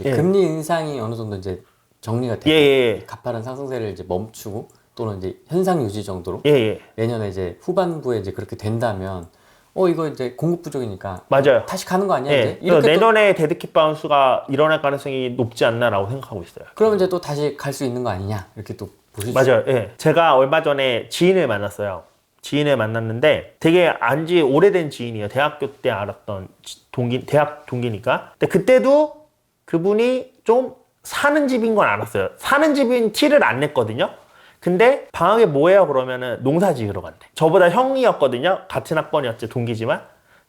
예. 금리 인상이 어느 정도 이제 정리가 되고 예. 가파른 상승세를 이제 멈추고 또는 이제 현상 유지 정도로 예. 내년에 이제 후반부에 이제 그렇게 된다면 이거 이제 공급 부족이니까 맞아요. 다시 가는 거 아니야 예. 이제 그래서 이렇게 내년에 데드캣 바운스가 일어날 가능성이 높지 않나라고 생각하고 있어요. 그러면 이제 또 다시 갈 수 있는 거 아니냐 이렇게 또 보실 수 맞아요. 예. 제가 얼마 전에 지인을 만났어요. 지인을 만났는데 되게 안지 오래된 지인이에요. 대학교 때 알았던 대학 동기니까. 근데 그때도 그분이 좀 사는 집인 건 알았어요. 사는 집인 티를 안 냈거든요. 근데 방학에 뭐 해요? 그러면은 농사 지으러 간대. 저보다 형이었거든요. 같은 학번이었지, 동기지만.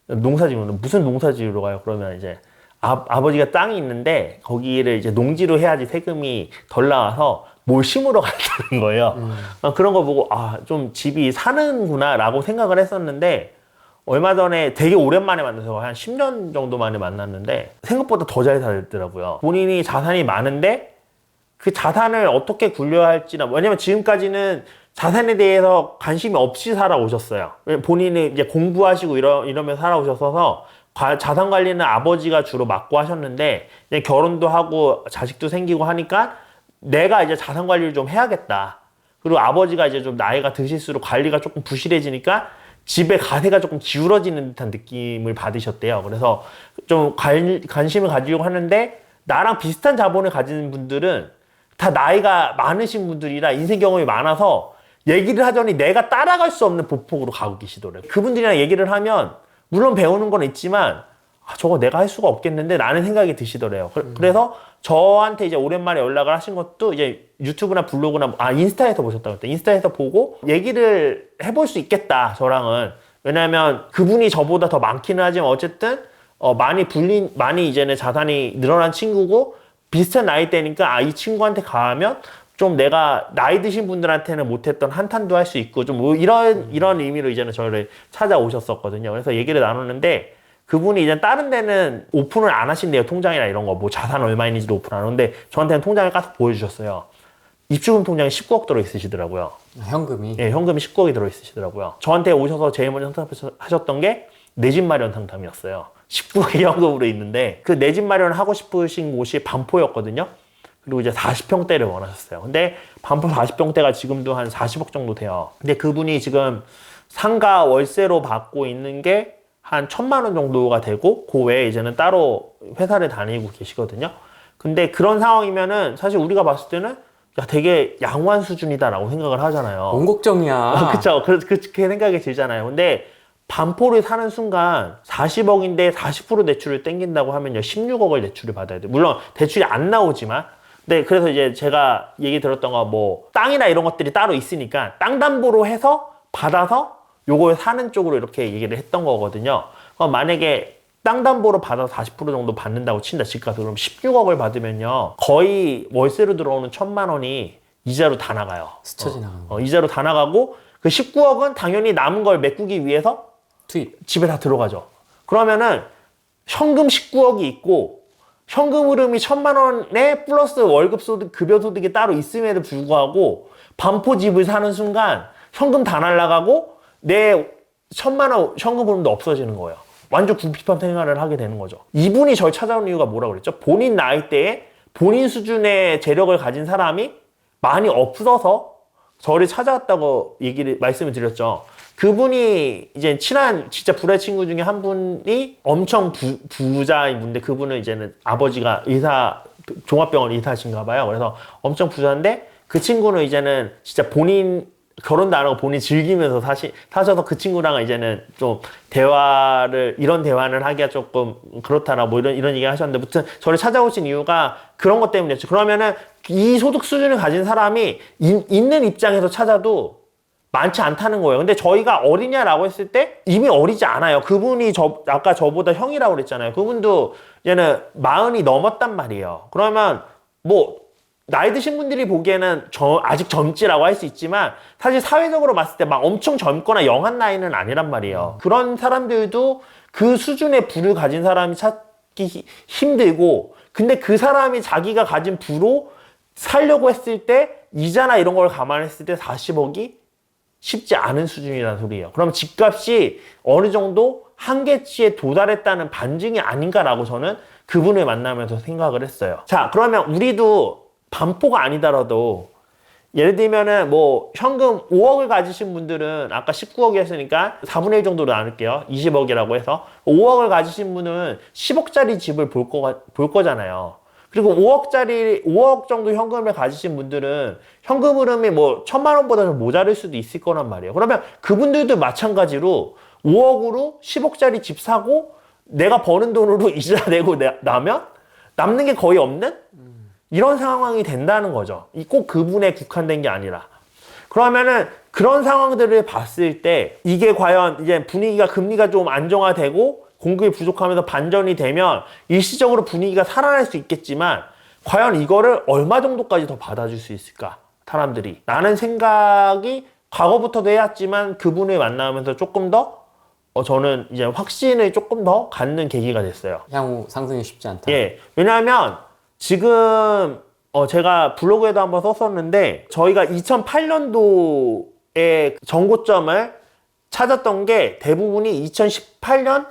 농사 지으면 무슨 농사 지으러 가요? 그러면 이제 아버지가 땅이 있는데 거기를 이제 농지로 해야지 세금이 덜 나와서 뭘 심으러 간다는 거예요. 그런 거 보고 좀 집이 사는구나 라고 생각을 했었는데 얼마 전에 되게 오랜만에 만나서 한 10년 정도 만에 만났는데 생각보다 더 잘 살더라고요. 본인이 자산이 많은데 그 자산을 어떻게 굴려야 할지나, 왜냐면 지금까지는 자산에 대해서 관심이 없이 살아오셨어요. 본인이 이제 공부하시고 이러면서 살아오셔서 자산 관리는 아버지가 주로 맡고 하셨는데 이제 결혼도 하고 자식도 생기고 하니까 내가 이제 자산 관리를 좀 해야겠다. 그리고 아버지가 이제 좀 나이가 드실수록 관리가 조금 부실해지니까 집에 가세가 조금 기울어지는 듯한 느낌을 받으셨대요. 그래서 좀 관심을 가지려고 하는데 나랑 비슷한 자본을 가진 분들은 다 나이가 많으신 분들이라 인생 경험이 많아서 얘기를 하더니 내가 따라갈 수 없는 보폭으로 가고 계시더라고요. 그분들이랑 얘기를 하면 물론 배우는 건 있지만 저거 내가 할 수가 없겠는데 라는 생각이 드시더래요. 그래서 저한테 이제 오랜만에 연락을 하신 것도 이제 유튜브나 블로그나 인스타에서 보셨다고 했대. 인스타에서 보고 얘기를 해볼 수 있겠다, 저랑은. 왜냐하면 그분이 저보다 더 많기는 하지만 어쨌든 많이 이제는 자산이 늘어난 친구고 비슷한 나이대니까 이 친구한테 가면 좀 내가 나이 드신 분들한테는 못했던 한탄도 할 수 있고 좀 뭐 이런 의미로 이제는 저를 찾아오셨었거든요. 그래서 얘기를 나누는데 그분이 이제 다른 데는 오픈을 안 하신대요. 통장이나 이런 거. 뭐 자산 얼마 있는지도 오픈 안 하는데 저한테는 통장을 까서 보여주셨어요. 입주금 통장에 19억 들어있으시더라고요. 현금이? 예, 현금이 19억이 들어있으시더라고요. 저한테 오셔서 제일 먼저 상담하셨던 게 내 집 마련 상담이었어요. 19억이 현금으로 있는데 그 내 집 마련을 하고 싶으신 곳이 반포였거든요. 그리고 이제 40평대를 원하셨어요. 근데 반포 40평대가 지금도 한 40억 정도 돼요. 근데 그분이 지금 상가 월세로 받고 있는 게 한 1,000만 원 정도가 되고 그 외에 이제는 따로 회사를 다니고 계시거든요. 근데 그런 상황이면은 사실 우리가 봤을 때는 되게 양호한 수준이다라고 생각을 하잖아요. 뭔 걱정이야. 그쵸. 그렇게 생각이 들잖아요. 근데 반포를 사는 순간 40억인데 40% 대출을 땡긴다고 하면요 16억을 대출을 받아야 돼요. 물론 대출이 안 나오지만. 네, 그래서 이제 제가 얘기 들었던 거 뭐 땅이나 이런 것들이 따로 있으니까 땅 담보로 해서 받아서 요걸 사는 쪽으로 이렇게 얘기를 했던 거거든요. 만약에 땅 담보로 받아서 40% 정도 받는다고 친다. 집값을 그럼 16억을 받으면요 거의 월세로 들어오는 1,000만 원이 이자로 다 나가요. 스쳐 지나가는 거. 이자로 다 나가고 그 19억은 당연히 남은 걸 메꾸기 위해서 투입. 집에 다 들어가죠. 그러면은 현금 19억이 있고 현금 흐름이 1,000만 원에 플러스 월급 소득, 급여 소득이 따로 있음에도 불구하고 반포 집을 사는 순간 현금 다 날라가고 내 1,000만 원 현금 흐름도 없어지는 거예요. 완전 궁핍한 생활을 하게 되는 거죠. 이분이 저를 찾아온 이유가 뭐라고 그랬죠? 본인 나이대에 본인 수준의 재력을 가진 사람이 많이 없어서 저를 찾아왔다고 말씀을 드렸죠. 그분이 이제 친한 진짜 불알 친구 중에 한 분이 엄청 부자인 분인데 그분은 이제는 아버지가 종합병원 의사신가 봐요. 그래서 엄청 부자인데 그 친구는 이제는 진짜 본인 결혼도 안 하고 본인이 즐기면서 사셔서 그 친구랑은 이제는 좀 이런 대화를 하기가 조금 그렇다나 뭐 이런 얘기 하셨는데, 무튼 저를 찾아오신 이유가 그런 것 때문이었죠. 그러면은 이 소득 수준을 가진 사람이 있는 입장에서 찾아도 많지 않다는 거예요. 근데 저희가 어리냐라고 했을 때 이미 어리지 않아요. 그분이 아까 저보다 형이라고 그랬잖아요. 그분도 이제는 40이 넘었단 말이에요. 그러면 뭐 나이 드신 분들이 보기에는 아직 젊지라고 할 수 있지만 사실 사회적으로 봤을 때 막 엄청 젊거나 영한 나이는 아니란 말이에요. 그런 사람들도 그 수준의 부를 가진 사람이 찾기 힘들고, 근데 그 사람이 자기가 가진 부로 살려고 했을 때 이자나 이런 걸 감안했을 때 40억이 쉽지 않은 수준이라는 소리예요. 그럼 집값이 어느 정도 한계치에 도달했다는 반증이 아닌가라고 저는 그분을 만나면서 생각을 했어요. 자, 그러면 우리도 반포가 아니더라도 예를 들면은 뭐 현금 5억을 가지신 분들은 아까 19억이었으니까 4분의 1 정도로 나눌게요. 20억이라고 해서 5억을 가지신 분은 10억짜리 집을 볼 거잖아요. 그리고 5억 정도 현금을 가지신 분들은 현금 흐름이 뭐 1,000만 원보다 좀 모자랄 수도 있을 거란 말이에요. 그러면 그분들도 마찬가지로 5억으로 10억짜리 집 사고 내가 버는 돈으로 이자 내고 나면 남는 게 거의 없는 이런 상황이 된다는 거죠. 꼭 그분에 국한된 게 아니라. 그러면은 그런 상황들을 봤을 때 이게 과연 이제 분위기가 금리가 좀 안정화되고 공급이 부족하면서 반전이 되면 일시적으로 분위기가 살아날 수 있겠지만 과연 이거를 얼마 정도까지 더 받아줄 수 있을까? 사람들이. 라는 생각이 과거부터도 해왔지만 그분을 만나면서 조금 더 저는 이제 확신을 조금 더 갖는 계기가 됐어요. 향후 상승이 쉽지 않다. 예. 왜냐하면 지금 제가 블로그에도 한번 썼었는데 저희가 2008년도에 정고점을 찾았던 게 대부분이 2018년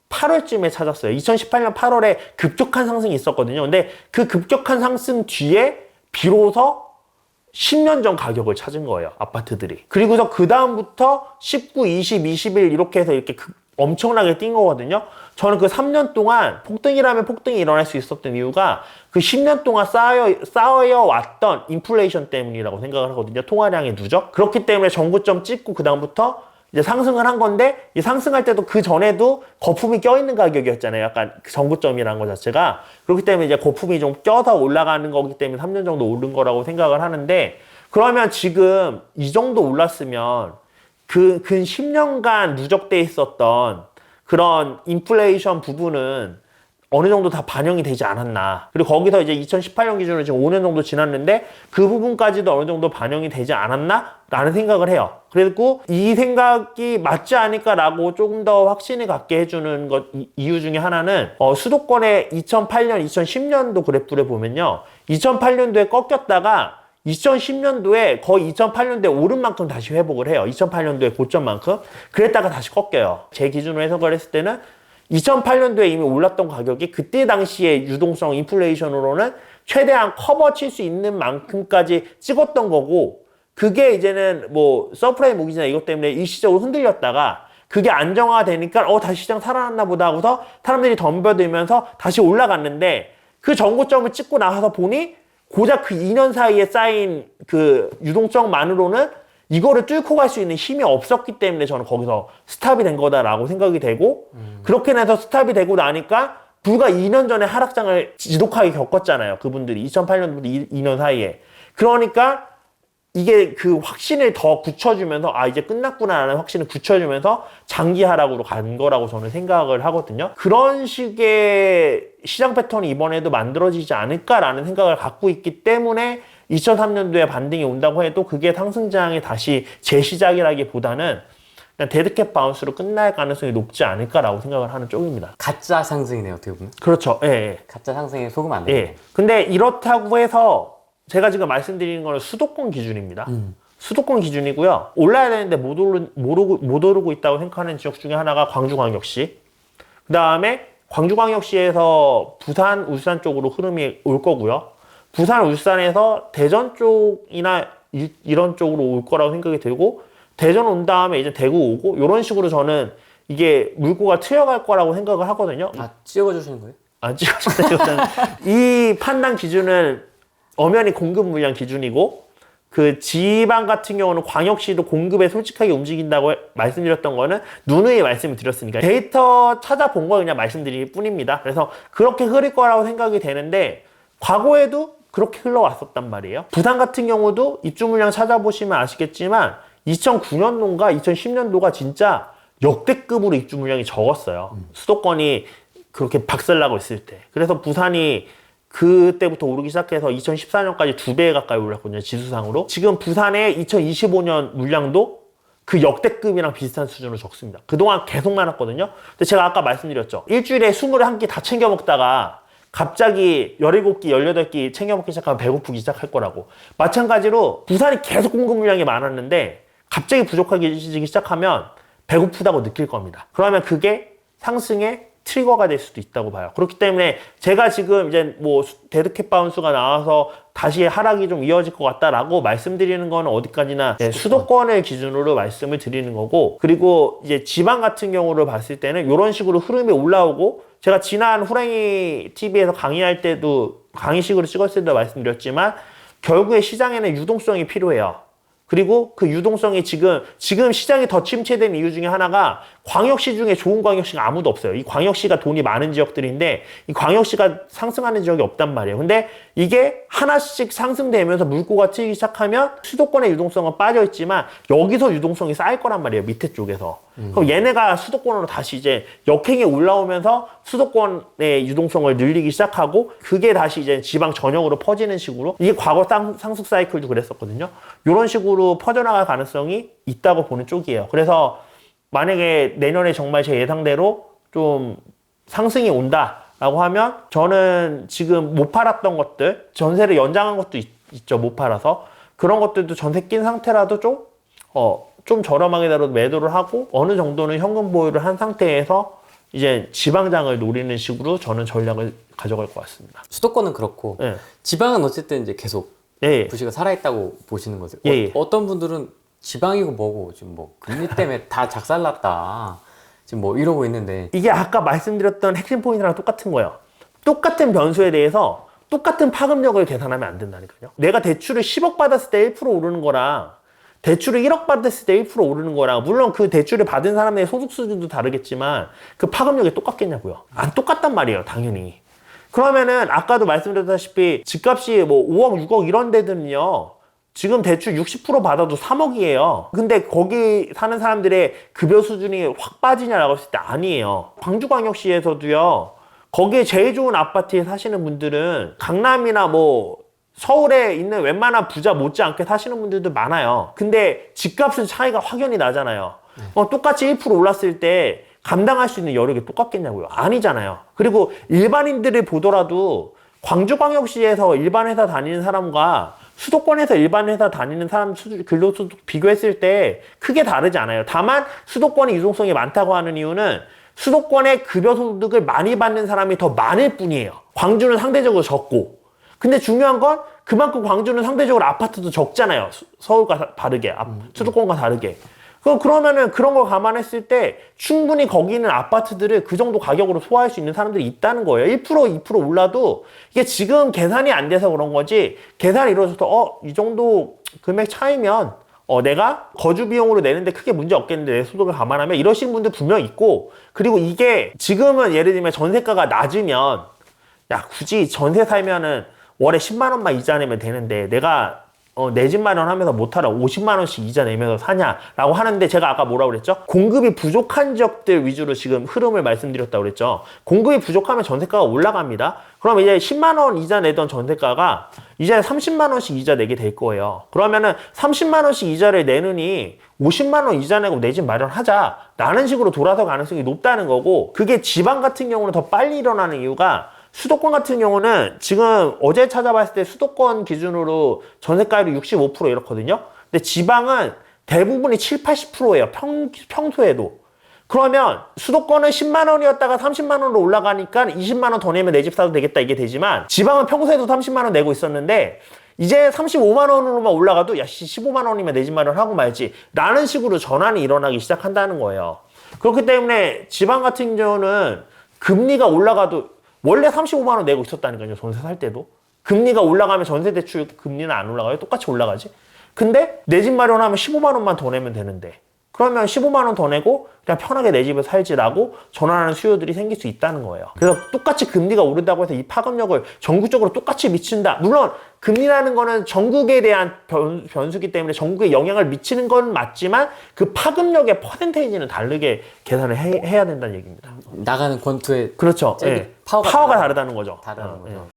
8월쯤에 찾았어요. 2018년 8월에 급격한 상승이 있었거든요. 근데 그 급격한 상승 뒤에 비로소 10년 전 가격을 찾은 거예요. 아파트들이. 그리고서 그 다음부터 19, 20, 21 이렇게 해서 이렇게 엄청나게 뛴 거거든요. 저는 그 3년 동안 폭등이라면 폭등이 일어날 수 있었던 이유가 그 10년 동안 쌓여왔던 인플레이션 때문이라고 생각을 하거든요. 통화량의 누적. 그렇기 때문에 정고점 찍고 그 다음부터 이제 상승을 한 건데 이 상승할 때도 그 전에도 거품이 껴있는 가격이었잖아요. 약간 그 정고점이라는 것 자체가. 그렇기 때문에 이제 거품이 좀 껴서 올라가는 거기 때문에 3년 정도 오른 거라고 생각을 하는데 그러면 지금 이 정도 올랐으면 근 10년간 누적돼 있었던 그런 인플레이션 부분은 어느 정도 다 반영이 되지 않았나. 그리고 거기서 이제 2018년 기준으로 지금 5년 정도 지났는데 그 부분까지도 어느 정도 반영이 되지 않았나? 라는 생각을 해요. 그리고 이 생각이 맞지 않을까라고 조금 더 확신을 갖게 해주는 이유 중에 하나는 수도권의 2008년, 2010년도 그래프를 보면요. 2008년도에 꺾였다가 2010년도에 거의 2008년도에 오른 만큼 다시 회복을 해요. 2008년도에 고점만큼. 그랬다가 다시 꺾여요. 제 기준으로 해석을 했을 때는 2008년도에 이미 올랐던 가격이 그때 당시에 유동성 인플레이션으로는 최대한 커버 칠 수 있는 만큼까지 찍었던 거고 그게 이제는 뭐 서프라임 모기지나 이것 때문에 일시적으로 흔들렸다가 그게 안정화되니까 다시 시장 살아났나 보다 하고서 사람들이 덤벼들면서 다시 올라갔는데 그 전고점을 찍고 나서 보니 고작 그 2년 사이에 쌓인 그 유동성만으로는 이거를 뚫고 갈 수 있는 힘이 없었기 때문에 저는 거기서 스탑이 된 거다라고 생각이 되고 그렇게 해서 스탑이 되고 나니까 불과 2년 전에 하락장을 지독하게 겪었잖아요. 그분들이 2008년부터 2년 사이에. 그러니까 이게 그 확신을 더 굳혀주면서 이제 끝났구나라는 확신을 굳혀주면서 장기 하락으로 간 거라고 저는 생각을 하거든요. 그런 식의 시장 패턴이 이번에도 만들어지지 않을까라는 생각을 갖고 있기 때문에 2003년도에 반등이 온다고 해도 그게 상승장이 다시 재시작이라기보다는 그냥 데드캣 바운스로 끝날 가능성이 높지 않을까라고 생각을 하는 쪽입니다. 가짜 상승이네요, 어떻게 보면. 그렇죠. 예. 가짜 상승에 속으면 안 돼요. 예. 근데 이렇다고 해서 제가 지금 말씀드리는 거는 수도권 기준입니다. 수도권 기준이고요. 올라야 되는데 못 오르고 있다고 생각하는 지역 중에 하나가 광주광역시. 그 다음에 광주광역시에서 부산, 울산 쪽으로 흐름이 올 거고요. 부산, 울산에서 대전 쪽이나 이런 쪽으로 올 거라고 생각이 들고 대전 온 다음에 이제 대구 오고 이런 식으로 저는 이게 물꼬가 트여갈 거라고 생각을 하거든요. 찍어 주시는 거예요? 찍어주세요. 이 판단 기준은 엄연히 공급 물량 기준이고 그 지방 같은 경우는 광역시도 공급에 솔직하게 움직인다고 말씀드렸던 거는 누누이 말씀을 드렸으니까 데이터 찾아본 거 그냥 말씀드릴 뿐입니다. 그래서 그렇게 흐를 거라고 생각이 되는데 과거에도 그렇게 흘러왔었단 말이에요. 부산 같은 경우도 입주 물량 찾아보시면 아시겠지만 2009년도인가 2010년도가 진짜 역대급으로 입주 물량이 적었어요. 수도권이 그렇게 박살나고 있을 때. 그래서 부산이 그때부터 오르기 시작해서 2014년까지 2배 가까이 올랐거든요. 지수상으로. 지금 부산의 2025년 물량도 그 역대급이랑 비슷한 수준으로 적습니다. 그동안 계속 많았거든요. 근데 제가 아까 말씀드렸죠. 일주일에 21끼 다 챙겨 먹다가 갑자기 17끼, 18끼 챙겨 먹기 시작하면 배고프기 시작할 거라고. 마찬가지로 부산이 계속 공급 물량이 많았는데 갑자기 부족하기 시작하면 배고프다고 느낄 겁니다. 그러면 그게 상승의 트리거가 될 수도 있다고 봐요. 그렇기 때문에 제가 지금 이제 뭐 데드캣 바운스가 나와서 다시 하락이 좀 이어질 것 같다라고 말씀드리는 거는 어디까지나 수도권을 기준으로 말씀을 드리는 거고, 그리고 이제 지방 같은 경우를 봤을 때는 이런 식으로 흐름이 올라오고, 제가 지난 호랑이 TV에서 강의할 때도 강의식으로 찍었을 때도 말씀드렸지만 결국에 시장에는 유동성이 필요해요. 그리고 그 유동성이 지금 시장이 더 침체된 이유 중에 하나가 광역시 중에 좋은 광역시가 아무도 없어요. 이 광역시가 돈이 많은 지역들인데 이 광역시가 상승하는 지역이 없단 말이에요. 근데 이게 하나씩 상승되면서 물꼬가 트이기 시작하면 수도권의 유동성은 빠져 있지만 여기서 유동성이 쌓일 거란 말이에요. 밑에 쪽에서. 그럼 얘네가 수도권으로 다시 이제 역행이 올라오면서 수도권의 유동성을 늘리기 시작하고, 그게 다시 이제 지방 전역으로 퍼지는 식으로, 이게 과거 상승 사이클도 그랬었거든요. 이런 식으로 퍼져나갈 가능성이 있다고 보는 쪽이에요. 그래서 만약에 내년에 정말 제 예상대로 좀 상승이 온다라고 하면, 저는 지금 못 팔았던 것들, 전세를 연장한 것도 있죠. 못 팔아서. 그런 것들도 전세 낀 상태라도 좀 저렴하게라도 매도를 하고 어느 정도는 현금 보유를 한 상태에서 이제 지방장을 노리는 식으로 저는 전략을 가져갈 것 같습니다. 수도권은 그렇고 예. 지방은 어쨌든 이제 계속 예. 부시가 살아있다고 보시는 거세요. 예. 어떤 분들은 지방이고 뭐고 지금 뭐 금리 때문에 다 작살났다 지금 뭐 이러고 있는데, 이게 아까 말씀드렸던 핵심 포인트랑 똑같은 거예요. 똑같은 변수에 대해서 똑같은 파급력을 계산하면 안 된다니까요. 내가 대출을 10억 받았을 때 1% 오르는 거랑 대출을 1억 받았을 때 1% 오르는 거랑, 물론 그 대출을 받은 사람의 소득 수준도 다르겠지만 그 파급력이 똑같겠냐고요. 안 똑같단 말이에요, 당연히. 그러면은 아까도 말씀드렸다시피 집값이 뭐 5억, 6억 이런 데들은요, 지금 대출 60% 받아도 3억이에요. 근데 거기 사는 사람들의 급여 수준이 확 빠지냐라고 했을 때 아니에요. 광주광역시에서도요, 거기에 제일 좋은 아파트에 사시는 분들은 강남이나 뭐 서울에 있는 웬만한 부자 못지않게 사시는 분들도 많아요. 근데 집값은 차이가 확연히 나잖아요. 똑같이 1% 올랐을 때 감당할 수 있는 여력이 똑같겠냐고요. 아니잖아요. 그리고 일반인들을 보더라도 광주광역시에서 일반 회사 다니는 사람과 수도권에서 일반 회사 다니는 사람 근로소득 비교했을 때 크게 다르지 않아요. 다만 수도권의 유동성이 많다고 하는 이유는 수도권의 급여소득을 많이 받는 사람이 더 많을 뿐이에요. 광주는 상대적으로 적고. 근데 중요한 건 그만큼 광주는 상대적으로 아파트도 적잖아요. 서울과 다르게, 수도권과 다르게. 그러면은 그런 걸 감안했을 때 충분히 거기 있는 아파트들을 그 정도 가격으로 소화할 수 있는 사람들이 있다는 거예요. 1%, 2% 올라도 이게 지금 계산이 안 돼서 그런 거지, 계산이 이루어져서 이 정도 금액 차이면 내가 거주 비용으로 내는데 크게 문제 없겠는데 내 소득을 감안하면, 이러신 분들 분명 있고, 그리고 이게 지금은 예를 들면 전세가가 낮으면 야, 굳이 전세 살면은 월에 10만 원만 이자 내면 되는데 내가 내 집 마련하면서 못하라 50만 원씩 이자 내면서 사냐라고 하는데, 제가 아까 뭐라고 그랬죠? 공급이 부족한 지역들 위주로 지금 흐름을 말씀드렸다고 그랬죠. 공급이 부족하면 전세가가 올라갑니다. 그럼 이제 10만 원 이자 내던 전세가가 이제 30만 원씩 이자 내게 될 거예요. 그러면은 30만 원씩 이자를 내느니 50만 원 이자 내고 내 집 마련하자 라는 식으로 돌아설 가능성이 높다는 거고, 그게 지방 같은 경우는 더 빨리 일어나는 이유가, 수도권 같은 경우는 지금 어제 찾아봤을 때 수도권 기준으로 전세가율이 65% 이렇거든요. 근데 지방은 대부분이 7, 80%예요. 평소에도. 그러면 수도권은 10만 원이었다가 30만 원으로 올라가니까 20만 원 더 내면 내 집 사도 되겠다 이게 되지만, 지방은 평소에도 30만 원 내고 있었는데 이제 35만 원으로만 올라가도 야 15만 원이면 내 집 마련하고 말지 라는 식으로 전환이 일어나기 시작한다는 거예요. 그렇기 때문에 지방 같은 경우는 금리가 올라가도 원래 35만 원 내고 있었다니까요. 전세 살 때도. 금리가 올라가면 전세 대출 금리는 안 올라가요. 똑같이 올라가지. 근데 내 집 마련하면 15만 원만 더 내면 되는데, 그러면 15만 원 더 내고 그냥 편하게 내 집에 살지라고 전환하는 수요들이 생길 수 있다는 거예요. 그래서 똑같이 금리가 오른다고 해서 이 파급력을 전국적으로 똑같이 미친다. 물론 금리라는 거는 전국에 대한 변수기 때문에 전국에 영향을 미치는 건 맞지만 그 파급력의 퍼센테이지는 다르게 계산을 해야 된다는 얘기입니다. 나가는 권투의 그렇죠. 예. 파워가 다르다는 거죠. 다르다는 거죠. 예.